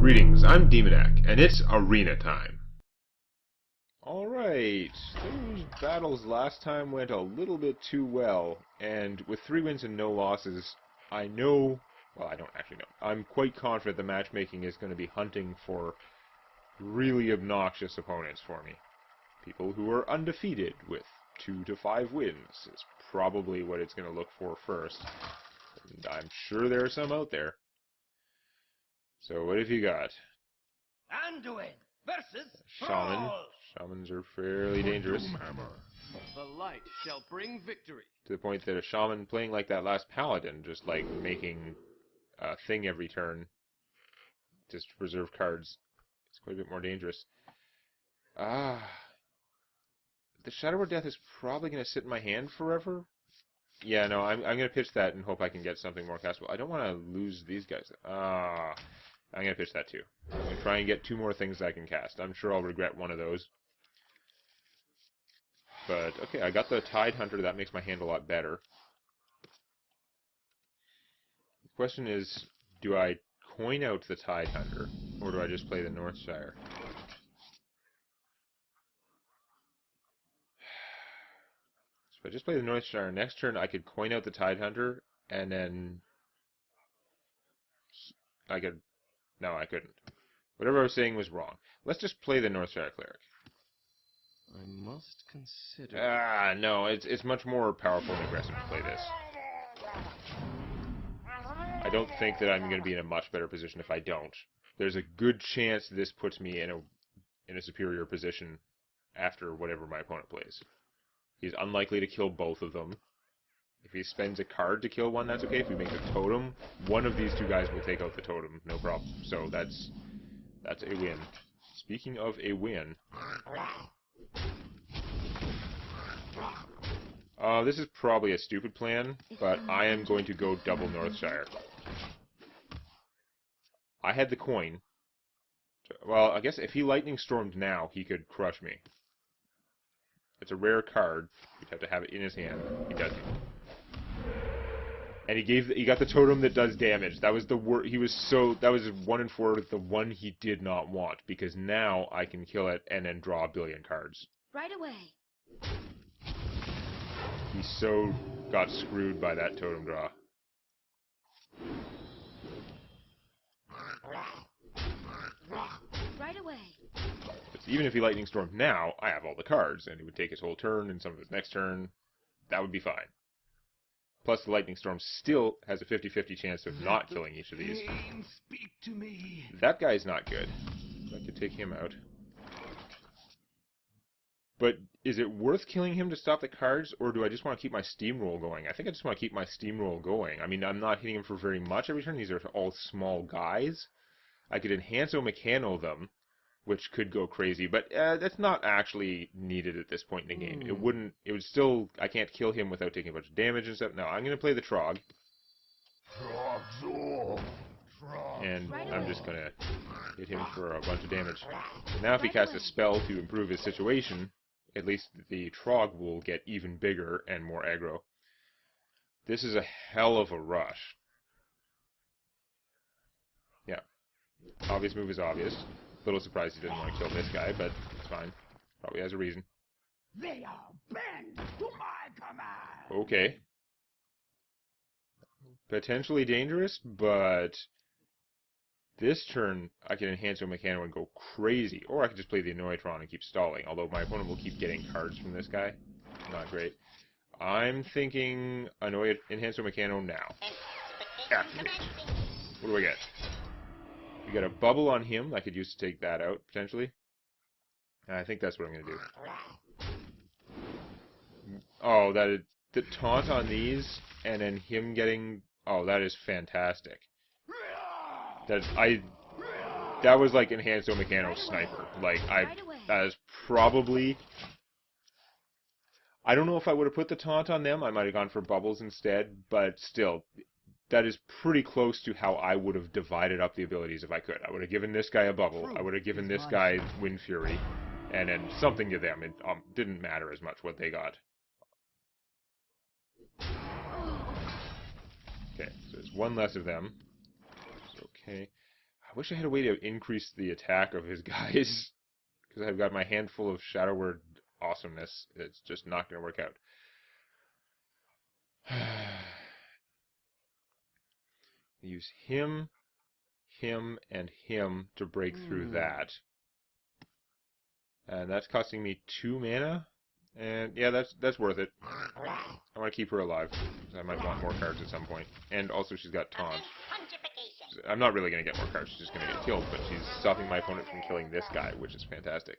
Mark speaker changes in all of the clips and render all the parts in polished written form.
Speaker 1: Greetings, I'm Demonac, and it's arena time. Alright, those battles last time went a little bit too well, and with 3 wins and no losses, I know, well, I don't actually know, I'm quite confident the matchmaking is going to be hunting for really obnoxious opponents for me. People who are undefeated with 2 to 5 wins is probably what it's going to look for first, and I'm sure there are some out there. So what have you got?
Speaker 2: Anduin versus
Speaker 1: Shaman. Shamans are fairly dangerous.
Speaker 2: The light shall bring victory.
Speaker 1: To the point that a shaman playing like that last paladin, just like making a thing every turn, just to preserve cards, it's quite a bit more dangerous. The Shadow of Death is probably going to sit in my hand forever. Yeah, no, I'm going to pitch that and hope I can get something more castable. I don't want to lose these guys. I'm going to pitch that too. I'm going to try and get 2 more things I can cast. I'm sure I'll regret one of those. But, okay, I got the Tide Hunter. That makes my hand a lot better. The question is, do I coin out the Tide Hunter, or do I just play the Northshire? So if I just play the Northshire, next turn I could coin out the Tide Hunter, and then I could... No, I couldn't. Whatever I was saying was wrong. Let's just play the Northshire Cleric.
Speaker 2: I must consider.
Speaker 1: No, it's much more powerful and aggressive to play this. I don't think that I'm going to be in a much better position if I don't. There's a good chance this puts me in a superior position after whatever my opponent plays. He's unlikely to kill both of them. If he spends a card to kill one, that's okay. If he makes a totem, one of these 2 guys will take out the totem, no problem. So that's a win. Speaking of a win, this is probably a stupid plan, but I am going to go double Northshire. I had the coin. Well, I guess if he Lightning Stormed now, he could crush me. It's a rare card. He'd have to have it in his hand. He doesn't. And he got the totem that does damage. That was the that was 1 in 4, the one he did not want, because now I can kill it and then draw a billion cards.
Speaker 3: Right away.
Speaker 1: He so got screwed by that totem draw.
Speaker 3: Right away.
Speaker 1: But even if he Lightning Stormed now, I have all the cards, and it would take his whole turn and some of his next turn. That would be fine. Plus, the Lightning Storm still has a 50-50 chance of not killing each of these.
Speaker 2: Speak to me.
Speaker 1: That guy's not good. I could take him out. But is it worth killing him to stop the cards, or do I just want to keep my steamroll going? I think I just want to keep my steamroll going. I mean, I'm not hitting him for very much every turn. These are all small guys. I could Enhanso Mechano them, which could go crazy, but that's not actually needed at this point in the game. It would still, I can't kill him without taking a bunch of damage and stuff. No, I'm going to play the Trog. And I'm just going to hit him for a bunch of damage. Now if he casts a spell to improve his situation, at least the Trog will get even bigger and more aggro. This is a hell of a rush. Yeah. Obvious move is obvious. Little surprised he doesn't want to kill this guy, but it's fine. Probably has a reason.
Speaker 2: They are bent to my command.
Speaker 1: Okay. Potentially dangerous, but this turn I can Enhanso Mechano and go crazy. Or I could just play the Annoytron and keep stalling, although my opponent will keep getting cards from this guy. Not great. I'm thinking Enhanso Mechano now. Activate. What do I get? We got a bubble on him. I could use to take that out, potentially. I think that's what I'm going to do. Oh, the taunt on these, and then him getting... Oh, that is fantastic. That was like Enhanso Mechano Sniper. Like, that is probably... I don't know if I would have put the taunt on them. I might have gone for bubbles instead, but still... That is pretty close to how I would have divided up the abilities if I could. I would have given this guy a bubble. I would have given this guy Wind Fury. And then something to them. It didn't matter as much what they got. Okay, so there's 1 less of them. Which is okay. wish I had a way to increase the attack of his guys. Because I've got my handful of Shadow Word awesomeness. It's just not going to work out. Use him, and him to break through that. And that's costing me 2 mana. And yeah, that's worth it. I want to keep her alive. I might want more cards at some point. And also she's got taunt. I'm not really going to get more cards, she's just going to get killed, but she's stopping my opponent from killing this guy, which is fantastic.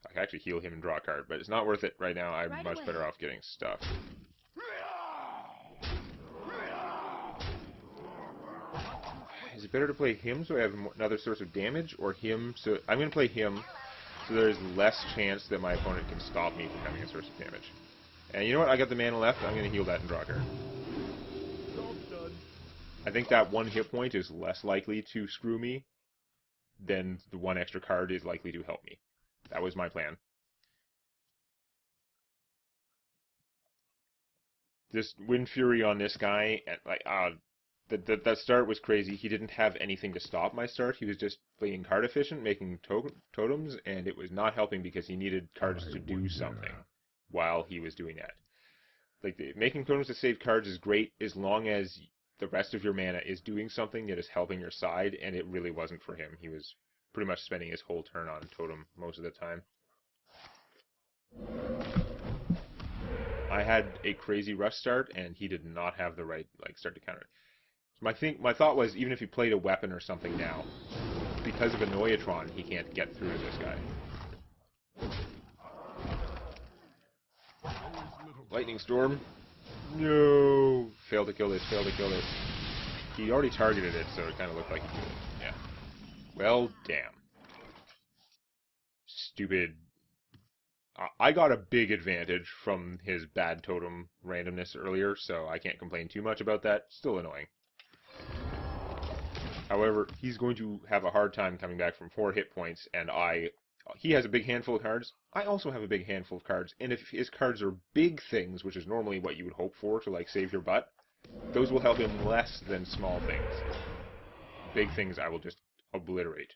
Speaker 1: I can actually heal him and draw a card, but it's not worth it right now. I'm much better off getting stuff. Is it better to play him so I have another source of damage, or him so... I'm going to play him so there's less chance that my opponent can stop me from having a source of damage. And you know what? I got the mana left. I'm going to heal that and draw a card. I think that 1 hit point is less likely to screw me than the 1 extra card is likely to help me. That was my plan. Just Wind Fury on this guy, and like, that start was crazy. He didn't have anything to stop my start. He was just playing card efficient, making totems, and it was not helping because he needed cards to do something while he was doing that. Like, making totems to save cards is great as long as the rest of your mana is doing something that is helping your side, and it really wasn't for him. He was pretty much spending his whole turn on totem most of the time. I had a crazy rush start, and he did not have the right start to counter it. So my thought was, even if he played a weapon or something now, because of Annoyatron, he can't get through to this guy. Lightning Storm. No! Failed to kill this, failed to kill this. He already targeted it, so it kind of looked like he could. Yeah. Well, damn. Stupid. I got a big advantage from his bad totem randomness earlier, so I can't complain too much about that. Still annoying. However, he's going to have a hard time coming back from 4 hit points, and he has a big handful of cards. I also have a big handful of cards, and if his cards are big things, which is normally what you would hope for to save your butt, those will help him less than small things. Big things I will just obliterate.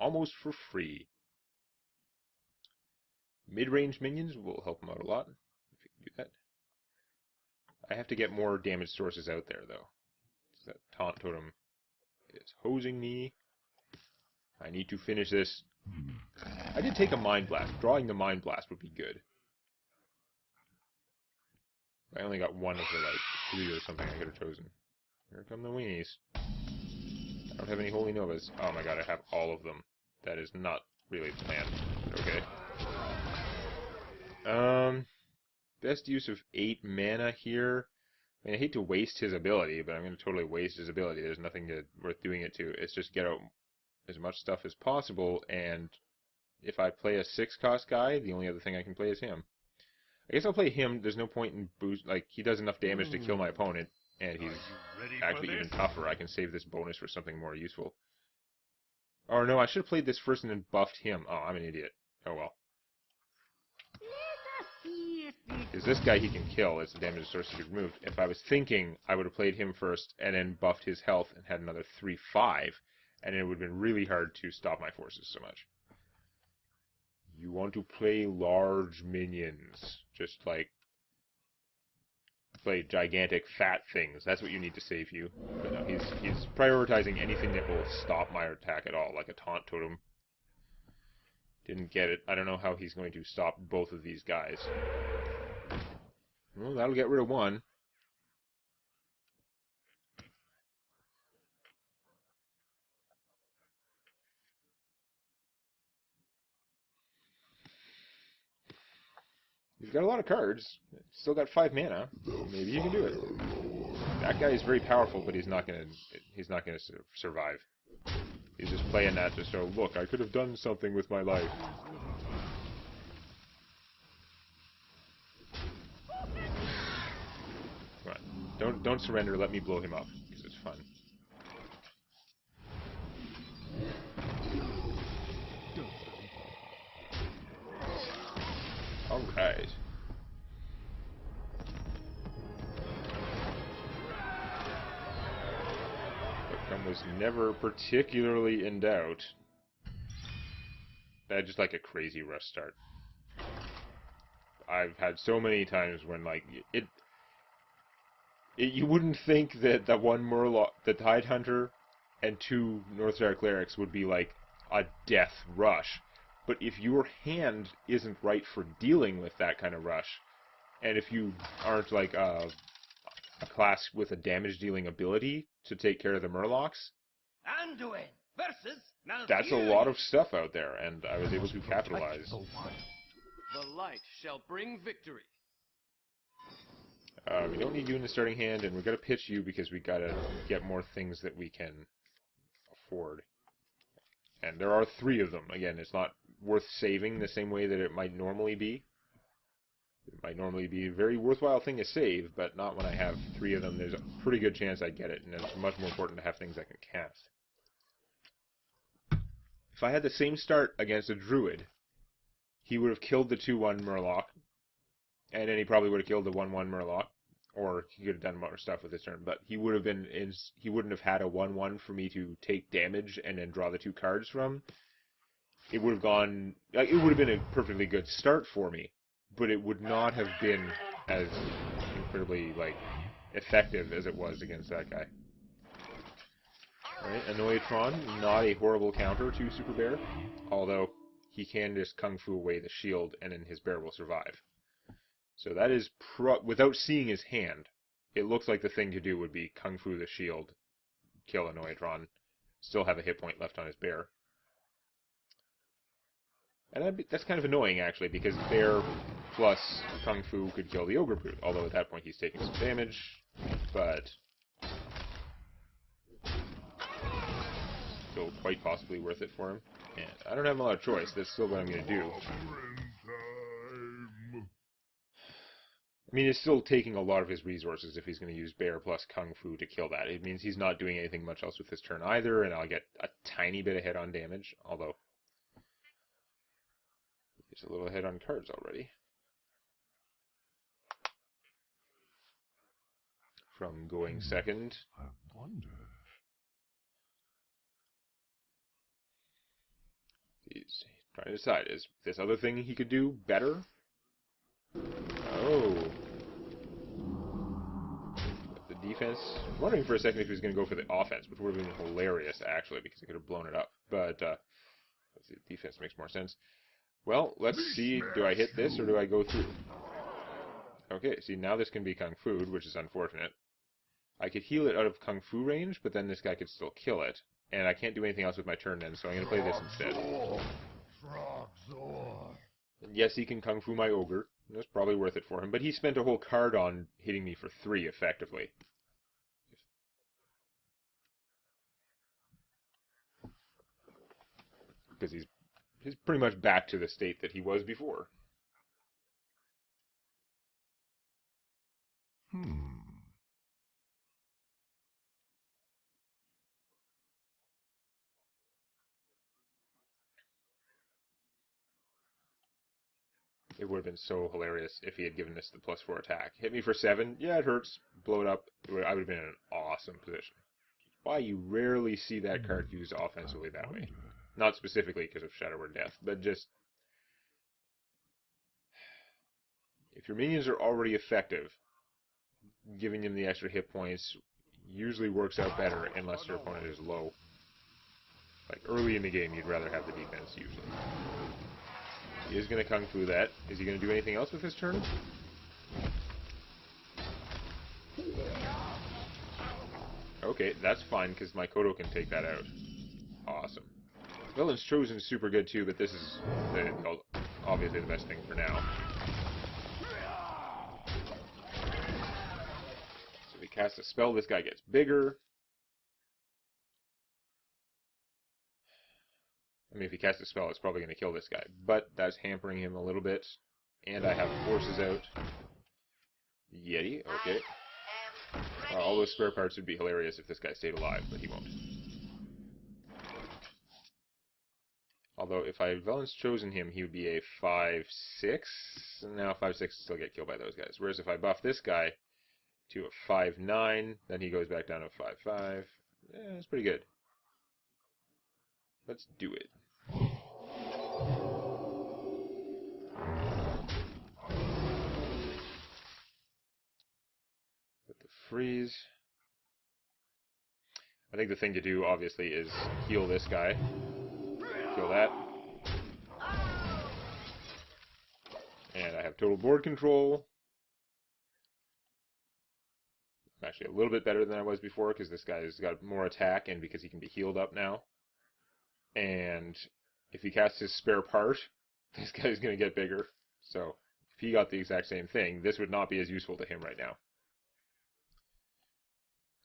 Speaker 1: Almost for free. Mid-range minions will help him out a lot, if you can do that. I have to get more damage sources out there, though. That taunt totem is hosing me. I need to finish this. I did take a Mind Blast. Drawing the Mind Blast would be good. I only got one of the 3 or something I could have chosen. Here come the weenies. I don't have any Holy Novas. Oh my god, I have all of them. That is not really the plan. Okay. Best use of 8 mana here. I mean, I hate to waste his ability, but I'm going to totally waste his ability. There's nothing worth doing it to. It's just get out as much stuff as possible, and if I play a 6-cost guy, the only other thing I can play is him. I guess I'll play him. There's no point in boost. He does enough damage to kill my opponent, and he's actually even tougher. I can save this bonus for something more useful. Or no, I should have played this first and then buffed him. Oh, I'm an idiot. Oh well. Because this guy he can kill, it's the damage source to be removed. If I was thinking, I would have played him first and then buffed his health and had another 3/5, and it would have been really hard to stop my forces so much. You want to play large minions. Just play gigantic fat things. That's what you need to save you. But no, he's prioritizing anything that will stop my attack at all, like a taunt totem. Didn't get it. I don't know how he's going to stop both of these guys. Well, that'll get rid of one. He's got a lot of cards. Still got 5 mana. Maybe he can do it. That guy is very powerful, but he's not gonna survive. He's just playing that to show, look, I could have done something with my life. Come on. Don't surrender. Let me blow him up, because it's fun. All right. is never particularly in doubt. That's just like a crazy rush start. I've had so many times when like you wouldn't think that the one Murloc, the Tide Hunter, and 2 Northstar Clerics would be like a death rush. But if your hand isn't right for dealing with that kind of rush, and if you aren't like a class with a damage dealing ability to take care of the Murlocs,
Speaker 2: Anduin versus
Speaker 1: that's a lot of stuff out there, and I was able to capitalize.
Speaker 3: The light shall bring victory.
Speaker 1: We don't need you in the starting hand, and we're going to pitch you because we got to get more things that we can afford. And there are 3 of them. Again, it's not worth saving the same way that it might normally be. It might normally be a very worthwhile thing to save, but not when I have 3 of them. There's a pretty good chance I get it, and it's much more important to have things I can cast. If I had the same start against a Druid, he would have killed the 2/1 Murloc, and then he probably would have killed the 1/1 Murloc, or he could have done more stuff with his turn. But he would have been he wouldn't have had a 1/1 for me to take damage and then draw the 2 cards from. It would have gone. It would have been a perfectly good start for me, but it would not have been as incredibly like effective as it was against that guy. Right, Annoyatron, not a horrible counter to Super Bear, although he can just Kung Fu away the shield and then his bear will survive. So that is, without seeing his hand, it looks like the thing to do would be Kung Fu the shield, kill Annoyatron, still have a hit point left on his bear. And that's kind of annoying, actually, because bear plus Kung Fu could kill the Ogre Brute, although at that point he's taking some damage, but still quite possibly worth it for him. And I don't have a lot of choice, that's still what I'm going to do. I mean, it's still taking a lot of his resources if he's going to use Bear plus Kung Fu to kill that. It means he's not doing anything much else with his turn either, and I'll get a tiny bit ahead on damage, although he's a little ahead on cards already. From going second.
Speaker 4: I wonder.
Speaker 1: He's trying to decide, is this other thing he could do better? Oh. The defense. I'm wondering for a second if he was going to go for the offense, which would have been hilarious, actually, because he could have blown it up. But, let's see, defense makes more sense. Well, let's see, do I hit this or do I go through? Okay, see, now this can be Kung Fu'd, which is unfortunate. I could heal it out of Kung Fu range, but then this guy could still kill it. And I can't do anything else with my turn then, so I'm going to play this instead. And yes, he can Kung Fu my Ogre. That's probably worth it for him, but he spent a whole card on hitting me for 3, effectively. Because he's pretty much back to the state that he was before. It would have been so hilarious if he had given this the +4 attack. Hit me for 7. Yeah, it hurts. Blow it up. I would have been in an awesome position. Why you rarely see that card used offensively that way. Not specifically because of Shadow Word Death, but just if your minions are already effective, giving them the extra hit points usually works out better unless your opponent is low. Like early in the game, you'd rather have the defense usually. He is going to Kung Fu that. Is he going to do anything else with his turn? Okay, that's fine, because my Kodo can take that out. Awesome. Villain's Chosen is super good too, but this is obviously the best thing for now. So if he casts a spell, this guy gets bigger. I mean, if he casts a spell, it's probably going to kill this guy, but that's hampering him a little bit. And I have forces out. Yeti, okay. All those spare parts would be hilarious if this guy stayed alive, but he won't. Although, if I had Villain's Chosen him, he would be a 5/6. Now 5/6 still get killed by those guys. Whereas if I buff this guy to a 5/9, then he goes back down to 5/5. it's pretty good. Let's do it. Put the freeze. I think the thing to do, obviously, is heal this guy. Kill that. And I have total board control. I'm actually a little bit better than I was before, because this guy's got more attack, and because he can be healed up now. And if he casts his spare part, this guy's going to get bigger. So, if he got the exact same thing, this would not be as useful to him right now.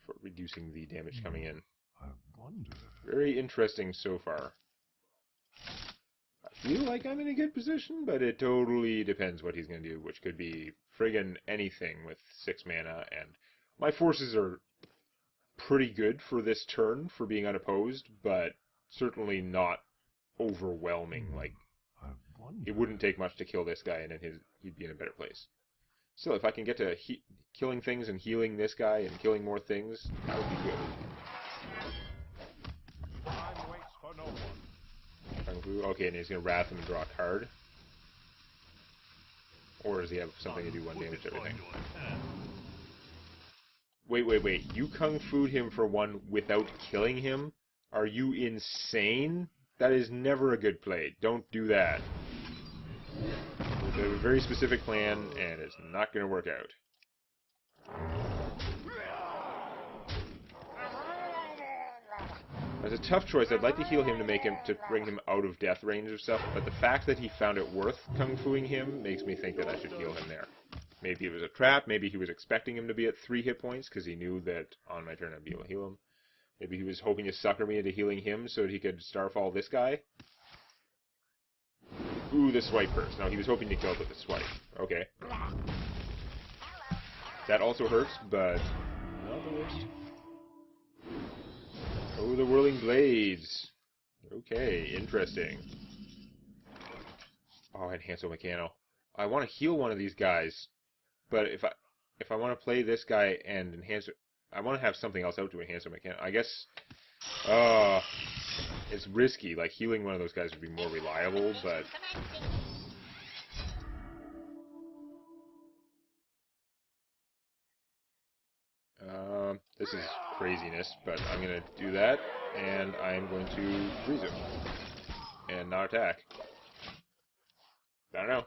Speaker 1: For reducing the damage coming in.
Speaker 2: I wonder.
Speaker 1: Very interesting so far. I feel like I'm in a good position, but it totally depends what he's going to do, which could be friggin' anything with 6 mana, and my forces are pretty good for this turn for being unopposed, but certainly not overwhelming. Like, it wouldn't take much to kill this guy, and then he'd be in a better place. Still, if I can get to killing things and healing this guy and killing more things, that would be good.
Speaker 2: Time waits for no one.
Speaker 1: Okay, and he's going to Wrath him and draw a card. Or does he have something to do 1 damage to everything? Wait. You Kung Fu'd him for 1 without killing him? Are you insane? That is never a good play. Don't do that. We have a very specific plan, and it's not going to work out. It's a tough choice. I'd like to heal him to bring him out of death range of stuff, but the fact that he found it worth Kung Fuing him makes me think that I should heal him there. Maybe it was a trap, maybe he was expecting him to be at 3 hit points, because he knew that on my turn I'd be able to heal him. Maybe he was hoping to sucker me into healing him so that he could Starfall this guy. Ooh, the Swipe hurts. Now, he was hoping to kill it with the Swipe. Okay. That also hurts, but not the worst. Oh, the Whirling Blades. Okay, interesting. Oh, Enhancer Mechano. I want to heal one of these guys, but if I want to play this guy and Enhancer... I want to have something else out to Enhancer Mechano. I guess... it's risky. Like, healing one of those guys would be more reliable, but... This is craziness, but I'm going to do that, and I'm going to freeze him. And not attack. I don't know.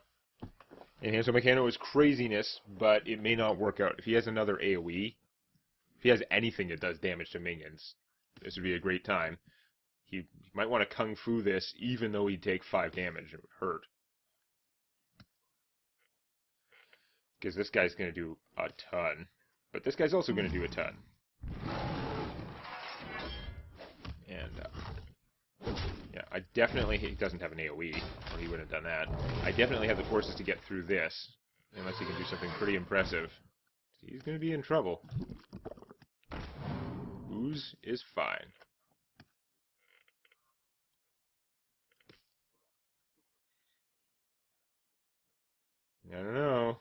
Speaker 1: Enhancer Mechano is craziness, but it may not work out. If he has another AoE, if he has anything that does damage to minions, this would be a great time. He might want to Kung Fu this, even though he'd take 5 damage. It would hurt. Because this guy's going to do a ton. But this guy's also going to do a ton. And, yeah, I definitely... He doesn't have an AoE, or he wouldn't have done that. I definitely have the forces to get through this, unless he can do something pretty impressive. He's going to be in trouble. Ooze is fine. I don't know.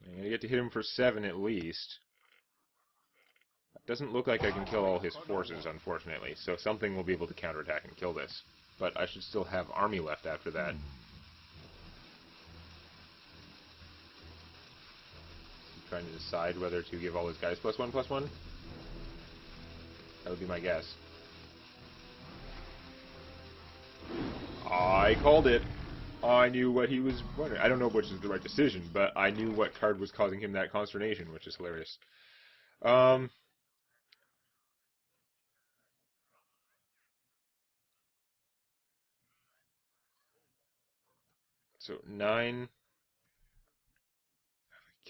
Speaker 1: I'm going to get to hit him for 7 at least. It doesn't look like I can kill all his forces, unfortunately, so something will be able to counterattack and kill this. But I should still have army left after that. I'm trying to decide whether to give all his guys +1/+1. That would be my guess. I called it. I knew what he was wondering. I don't know which is the right decision, but I knew what card was causing him that consternation, which is hilarious. So 9.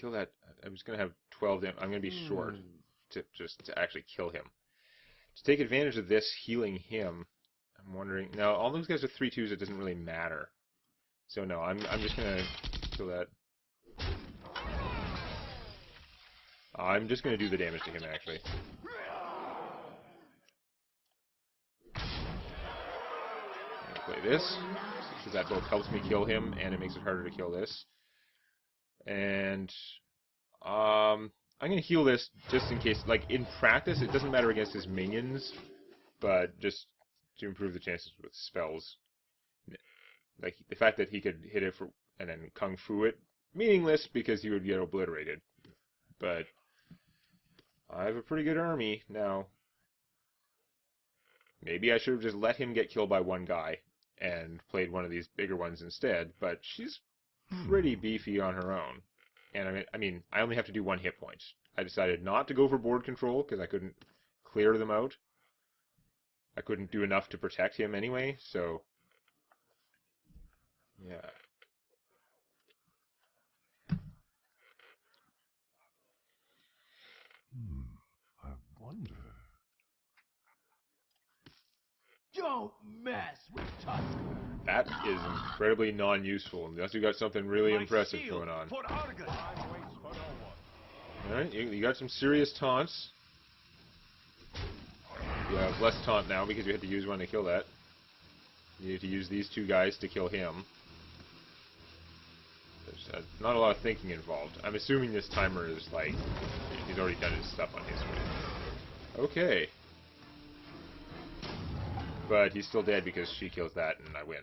Speaker 1: Kill that. I'm just going to have 12 damage. I'm going to be short to actually kill him. To take advantage of this healing him, I'm wondering... Now, all those guys are 3/2s. It doesn't really matter. So no, I'm just going to kill that. I'm just going to do the damage to him, actually. I'm going to play this, because that both helps me kill him, and it makes it harder to kill this. And, I'm going to heal this just in case. Like, in practice, it doesn't matter against his minions, but just to improve the chances with spells. Like, the fact that he could hit it and then Kung Fu it, meaningless because he would get obliterated. But I have a pretty good army now. Maybe I should have just let him get killed by one guy and played one of these bigger ones instead, but she's pretty beefy on her own. And I only have to do 1 hit point. I decided not to go for board control because I couldn't clear them out. I couldn't do enough to protect him anyway, so yeah.
Speaker 2: I wonder. Don't mess with Tusk.
Speaker 1: That is incredibly non-useful unless you got something really impressive going on. Alright, you got some serious taunts. You have less taunt now because you had to use one to kill that. You need to use these 2 guys to kill him. There's not a lot of thinking involved. I'm assuming this timer is like, he's already done his stuff on his screen. Okay. But he's still dead because she kills that and I win.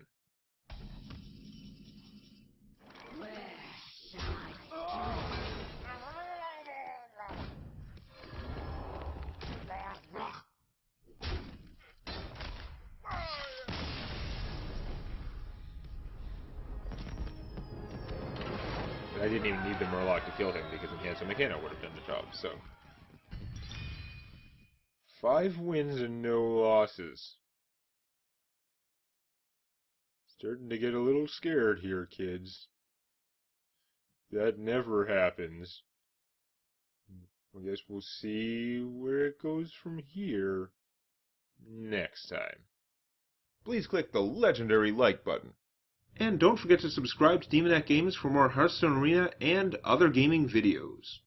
Speaker 1: But I didn't even need the Murloc to kill him because Enhanced Mechano would have done the job, so. 5 wins and no losses. Starting to get a little scared here, kids. That never happens. I guess we'll see where it goes from here next time. Please click the legendary like button. And don't forget to subscribe to Demonet Games for more Hearthstone Arena and other gaming videos.